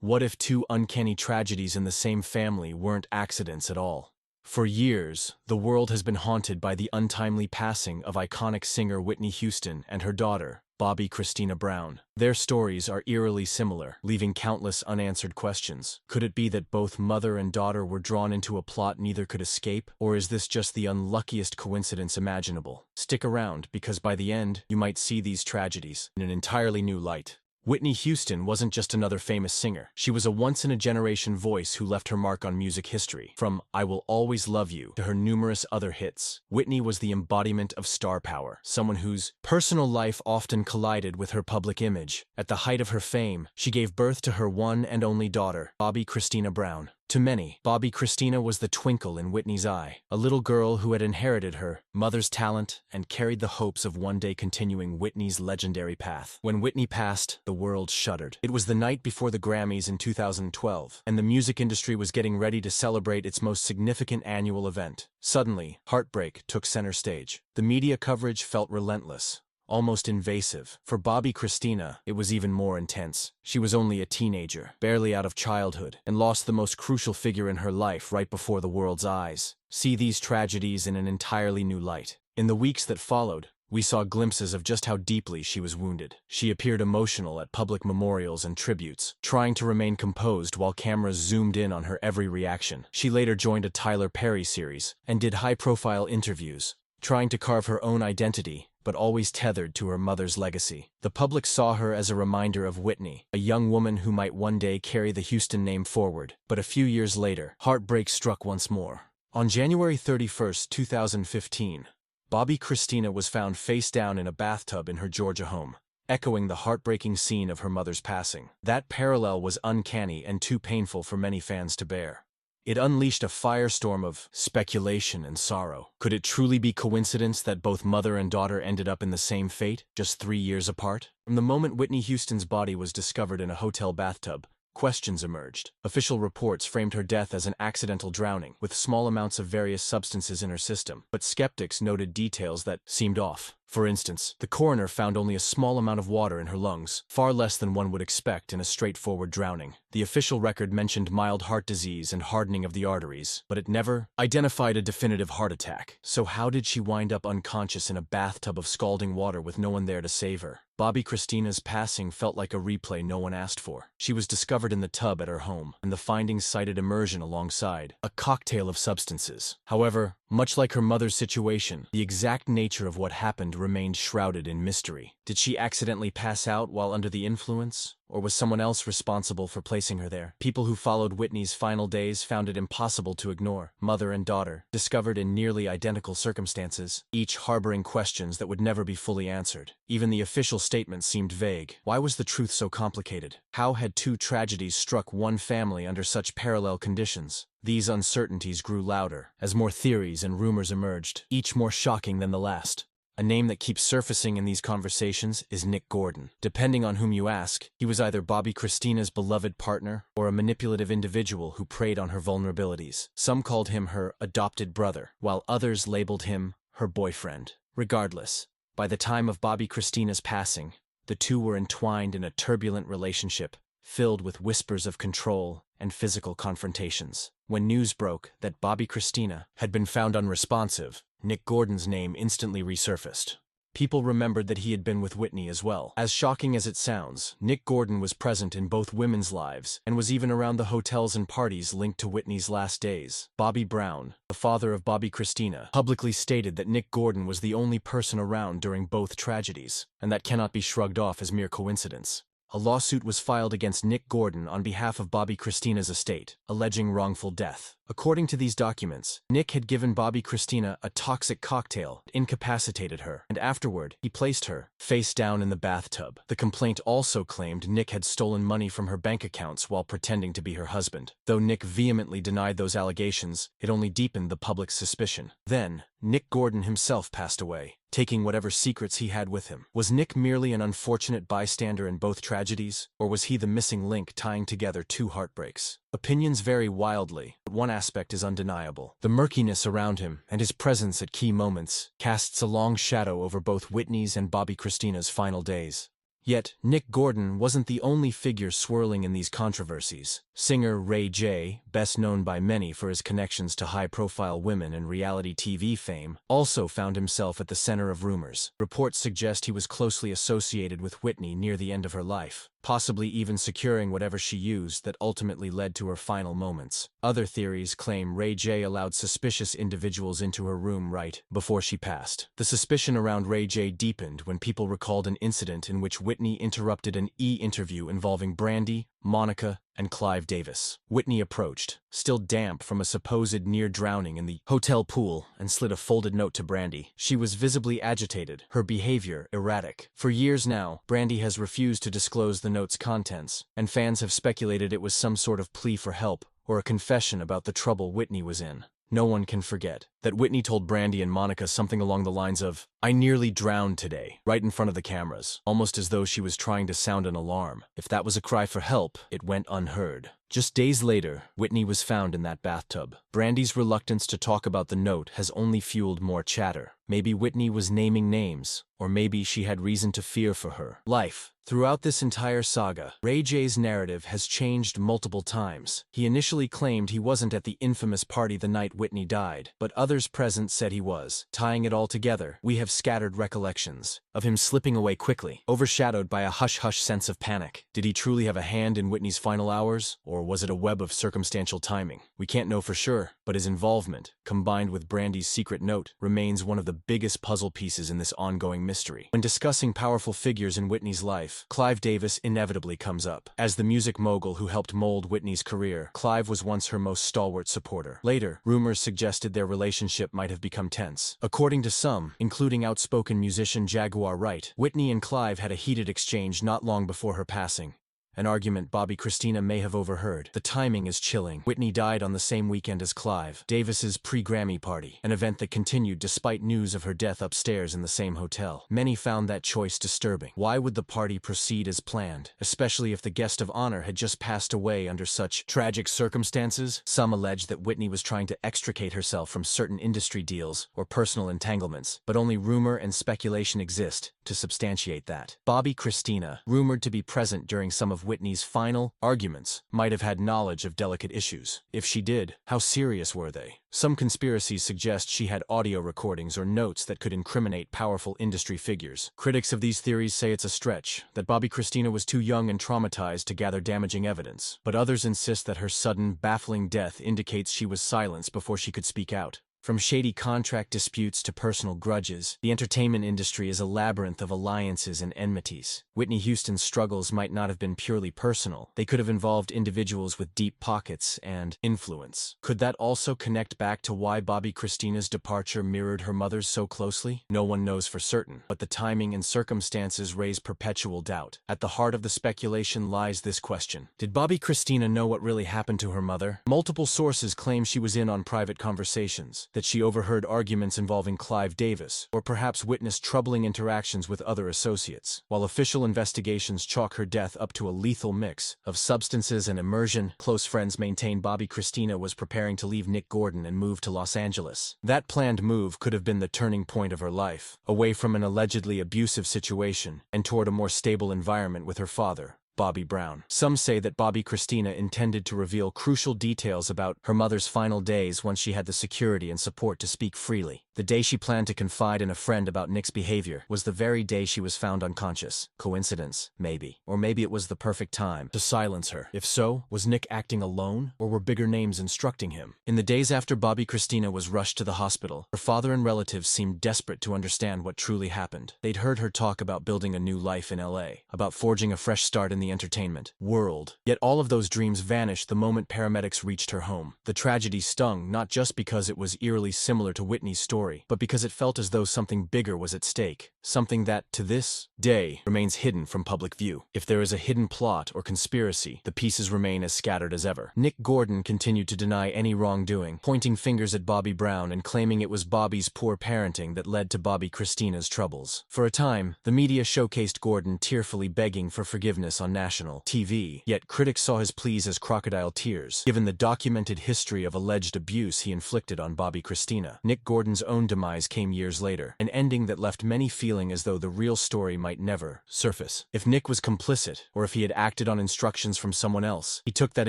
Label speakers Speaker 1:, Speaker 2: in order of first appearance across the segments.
Speaker 1: What if two uncanny tragedies in the same family weren't accidents at all? For years, the world has been haunted by the untimely passing of iconic singer Whitney Houston and her daughter, Bobbi Christina Brown. Their stories are eerily similar, leaving countless unanswered questions. Could it be that both mother and daughter were drawn into a plot neither could escape, or is this just the unluckiest coincidence imaginable? Stick around, because by the end, you might see these tragedies in an entirely new light. Whitney Houston wasn't just another famous singer. She was a once-in-a-generation voice who left her mark on music history. From I Will Always Love You to her numerous other hits, Whitney was the embodiment of star power, someone whose personal life often collided with her public image. At the height of her fame, she gave birth to her one and only daughter, Bobbi Christina Brown. To many, Bobbi Christina was the twinkle in Whitney's eye, a little girl who had inherited her mother's talent and carried the hopes of one day continuing Whitney's legendary path. When Whitney passed, the world shuddered. It was the night before the Grammys in 2012, and the music industry was getting ready to celebrate its most significant annual event. Suddenly, heartbreak took center stage. The media coverage felt relentless, almost invasive. For Bobbi Christina, it was even more intense. She was only a teenager, barely out of childhood, and lost the most crucial figure in her life right before the world's eyes. See these tragedies in an entirely new light. In the weeks that followed, we saw glimpses of just how deeply she was wounded. She appeared emotional at public memorials and tributes, trying to remain composed while cameras zoomed in on her every reaction. She later joined a Tyler Perry series and did high-profile interviews, trying to carve her own identity, but always tethered to her mother's legacy. The public saw her as a reminder of Whitney, a young woman who might one day carry the Houston name forward. But a few years later, heartbreak struck once more. On January 31, 2015, Bobbi Christina was found face down in a bathtub in her Georgia home, echoing the heartbreaking scene of her mother's passing. That parallel was uncanny and too painful for many fans to bear. It unleashed a firestorm of speculation and sorrow. Could it truly be coincidence that both mother and daughter ended up in the same fate, just 3 years apart? From the moment Whitney Houston's body was discovered in a hotel bathtub, questions emerged. Official reports framed her death as an accidental drowning, with small amounts of various substances in her system. But skeptics noted details that seemed off. For instance, the coroner found only a small amount of water in her lungs, far less than one would expect in a straightforward drowning. The official record mentioned mild heart disease and hardening of the arteries, but it never identified a definitive heart attack. So how did she wind up unconscious in a bathtub of scalding water with no one there to save her? Bobbi Christina's passing felt like a replay no one asked for. She was discovered in the tub at her home, and the findings cited immersion alongside a cocktail of substances. However, much like her mother's situation, the exact nature of what happened remained shrouded in mystery. Did she accidentally pass out while under the influence? Or was someone else responsible for placing her there? People who followed Whitney's final days found it impossible to ignore. Mother and daughter, discovered in nearly identical circumstances, each harboring questions that would never be fully answered. Even the official statement seemed vague. Why was the truth so complicated? How had two tragedies struck one family under such parallel conditions? These uncertainties grew louder as more theories and rumors emerged, each more shocking than the last. A name that keeps surfacing in these conversations is Nick Gordon. Depending on whom you ask, he was either Bobbi Christina's beloved partner or a manipulative individual who preyed on her vulnerabilities. Some called him her adopted brother, while others labeled him her boyfriend. Regardless, by the time of Bobbi Christina's passing, the two were entwined in a turbulent relationship, filled with whispers of control and physical confrontations. When news broke that Bobbi Christina had been found unresponsive, Nick Gordon's name instantly resurfaced. People remembered that he had been with Whitney as well. As shocking as it sounds, Nick Gordon was present in both women's lives and was even around the hotels and parties linked to Whitney's last days. Bobby Brown, the father of Bobbi Christina, publicly stated that Nick Gordon was the only person around during both tragedies, and that cannot be shrugged off as mere coincidence. A lawsuit was filed against Nick Gordon on behalf of Bobbi Christina's estate, alleging wrongful death. According to these documents, Nick had given Bobbi Christina a toxic cocktail that incapacitated her, and afterward, he placed her face down in the bathtub. The complaint also claimed Nick had stolen money from her bank accounts while pretending to be her husband. Though Nick vehemently denied those allegations, it only deepened the public's suspicion. Then, Nick Gordon himself passed away, taking whatever secrets he had with him. Was Nick merely an unfortunate bystander in both tragedies, or was he the missing link tying together two heartbreaks? Opinions vary wildly, but one aspect is undeniable. The murkiness around him and his presence at key moments casts a long shadow over both Whitney's and Bobbi Christina's final days. Yet, Nick Gordon wasn't the only figure swirling in these controversies. Singer Ray J, best known by many for his connections to high-profile women and reality TV fame, also found himself at the center of rumors. Reports suggest he was closely associated with Whitney near the end of her life, possibly even securing whatever she used that ultimately led to her final moments. Other theories claim Ray J allowed suspicious individuals into her room right before she passed. The suspicion around Ray J deepened when people recalled an incident in which Whitney interrupted an interview involving Brandy, Monica, and Clive Davis. Whitney approached, still damp from a supposed near drowning in the hotel pool, and slid a folded note to Brandy. She was visibly agitated, her behavior erratic. For years now, Brandy has refused to disclose the note's contents, and fans have speculated it was some sort of plea for help or a confession about the trouble Whitney was in. No one can forget that Whitney told Brandy and Monica something along the lines of, "I nearly drowned today," right in front of the cameras, almost as though she was trying to sound an alarm. If that was a cry for help, it went unheard. Just days later, Whitney was found in that bathtub. Brandy's reluctance to talk about the note has only fueled more chatter. Maybe Whitney was naming names, or maybe she had reason to fear for her life. Throughout this entire saga, Ray J's narrative has changed multiple times. He initially claimed he wasn't at the infamous party the night Whitney died, but others present said he was. Tying it all together, we have scattered recollections of him slipping away quickly, overshadowed by a hush-hush sense of panic. Did he truly have a hand in Whitney's final hours, or was it a web of circumstantial timing? We can't know for sure, but his involvement, combined with Brandy's secret note, remains one of the biggest puzzle pieces in this ongoing mystery. When discussing powerful figures in Whitney's life, Clive Davis inevitably comes up. As the music mogul who helped mold Whitney's career, Clive was once her most stalwart supporter. Later, rumors suggested their relationship might have become tense. According to some, including outspoken musician Jaguar Wright, Whitney and Clive had a heated exchange not long before her passing. An argument Bobbi Christina may have overheard. The timing is chilling. Whitney died on the same weekend as Clive Davis's pre-Grammy party, an event that continued despite news of her death upstairs in the same hotel. Many found that choice disturbing. Why would the party proceed as planned, especially if the guest of honor had just passed away under such tragic circumstances? Some allege that Whitney was trying to extricate herself from certain industry deals or personal entanglements, but only rumor and speculation exist to substantiate that. Bobbi Christina, rumored to be present during some of Whitney's final arguments, might have had knowledge of delicate issues. If she did, how serious were they? Some conspiracies suggest she had audio recordings or notes that could incriminate powerful industry figures. Critics of these theories say it's a stretch, that Bobbi Christina was too young and traumatized to gather damaging evidence. But others insist that her sudden, baffling death indicates she was silenced before she could speak out. From shady contract disputes to personal grudges, the entertainment industry is a labyrinth of alliances and enmities. Whitney Houston's struggles might not have been purely personal. They could have involved individuals with deep pockets and influence. Could that also connect back to why Bobbi Christina's departure mirrored her mother's so closely? No one knows for certain, but the timing and circumstances raise perpetual doubt. At the heart of the speculation lies this question: did Bobbi Christina know what really happened to her mother? Multiple sources claim she was in on private conversations, that she overheard arguments involving Clive Davis, or perhaps witnessed troubling interactions with other associates. While official investigations chalk her death up to a lethal mix of substances and immersion, close friends maintain Bobbi Christina was preparing to leave Nick Gordon and move to Los Angeles. That planned move could have been the turning point of her life, away from an allegedly abusive situation and toward a more stable environment with her father, Bobby Brown. Some say that Bobbi Christina intended to reveal crucial details about her mother's final days once she had the security and support to speak freely. The day she planned to confide in a friend about Nick's behavior was the very day she was found unconscious. Coincidence? Maybe. Or maybe it was the perfect time to silence her. If so, was Nick acting alone, or were bigger names instructing him? In the days after Bobbi Christina was rushed to the hospital, her father and relatives seemed desperate to understand what truly happened. They'd heard her talk about building a new life in LA, about forging a fresh start in the entertainment world. Yet all of those dreams vanished the moment paramedics reached her home. The tragedy stung not just because it was eerily similar to Whitney's story, but because it felt as though something bigger was at stake, something that, to this day, remains hidden from public view. If there is a hidden plot or conspiracy, the pieces remain as scattered as ever. Nick Gordon continued to deny any wrongdoing, pointing fingers at Bobby Brown and claiming it was Bobby's poor parenting that led to Bobbi Christina's troubles. For a time, the media showcased Gordon tearfully begging for forgiveness on national TV, yet critics saw his pleas as crocodile tears, given the documented history of alleged abuse he inflicted on Bobbi Christina. Nick Gordon's own demise came years later, an ending that left many feeling feeling as though the real story might never surface. If Nick was complicit, or if he had acted on instructions from someone else, he took that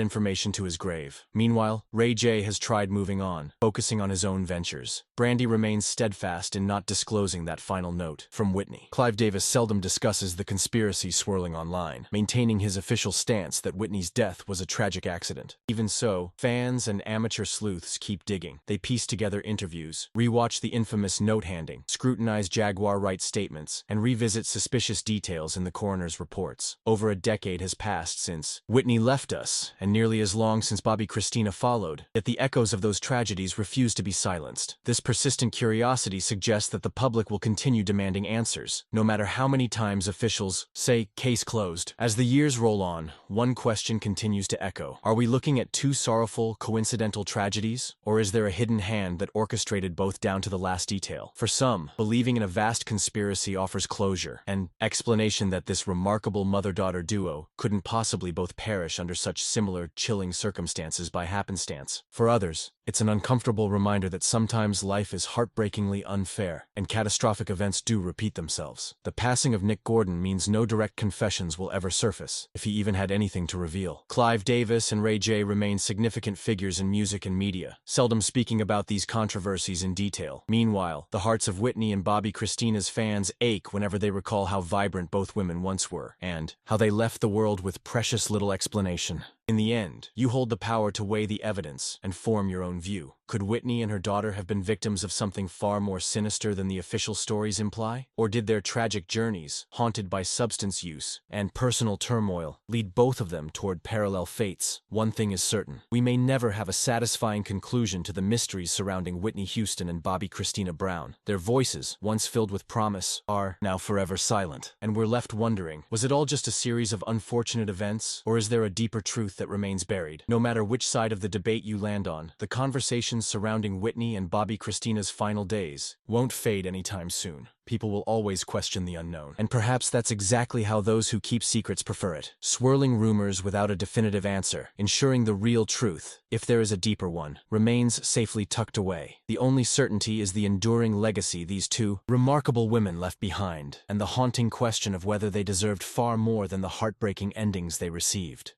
Speaker 1: information to his grave. Meanwhile, Ray J has tried moving on, focusing on his own ventures. Brandy remains steadfast in not disclosing that final note from Whitney. Clive Davis seldom discusses the conspiracy swirling online, maintaining his official stance that Whitney's death was a tragic accident. Even so, fans and amateur sleuths keep digging. They piece together interviews, rewatch the infamous note-handing, scrutinize Jaguar Wright's statements, and revisit suspicious details in the coroner's reports. Over a decade has passed since Whitney left us, and nearly as long since Bobbi Christina followed, yet the echoes of those tragedies refuse to be silenced. This persistent curiosity suggests that the public will continue demanding answers, no matter how many times officials say case closed. As the years roll on, one question continues to echo. Are we looking at two sorrowful, coincidental tragedies? Or is there a hidden hand that orchestrated both down to the last detail? For some, believing in a vast conspiracy offers closure, and explanation that this remarkable mother-daughter duo couldn't possibly both perish under such similar, chilling circumstances by happenstance. For others, it's an uncomfortable reminder that sometimes life is heartbreakingly unfair, and catastrophic events do repeat themselves. The passing of Nick Gordon means no direct confessions will ever surface, if he even had anything to reveal. Clive Davis and Ray J remain significant figures in music and media, seldom speaking about these controversies in detail. Meanwhile, the hearts of Whitney and Bobbi Christina's fans ache whenever they recall how vibrant both women once were, and how they left the world with precious little explanation. In the end, you hold the power to weigh the evidence and form your own view. Could Whitney and her daughter have been victims of something far more sinister than the official stories imply? Or did their tragic journeys, haunted by substance use and personal turmoil, lead both of them toward parallel fates? One thing is certain: we may never have a satisfying conclusion to the mysteries surrounding Whitney Houston and Bobbi Christina Brown. Their voices, once filled with promise, are now forever silent, and we're left wondering, was it all just a series of unfortunate events, or is there a deeper truth that remains buried? No matter which side of the debate you land on, the conversations surrounding Whitney and Bobbi Christina's final days won't fade anytime soon. People will always question the unknown, and perhaps that's exactly how those who keep secrets prefer it. Swirling rumors without a definitive answer, ensuring the real truth, if there is a deeper one, remains safely tucked away. The only certainty is the enduring legacy these two remarkable women left behind, and the haunting question of whether they deserved far more than the heartbreaking endings they received.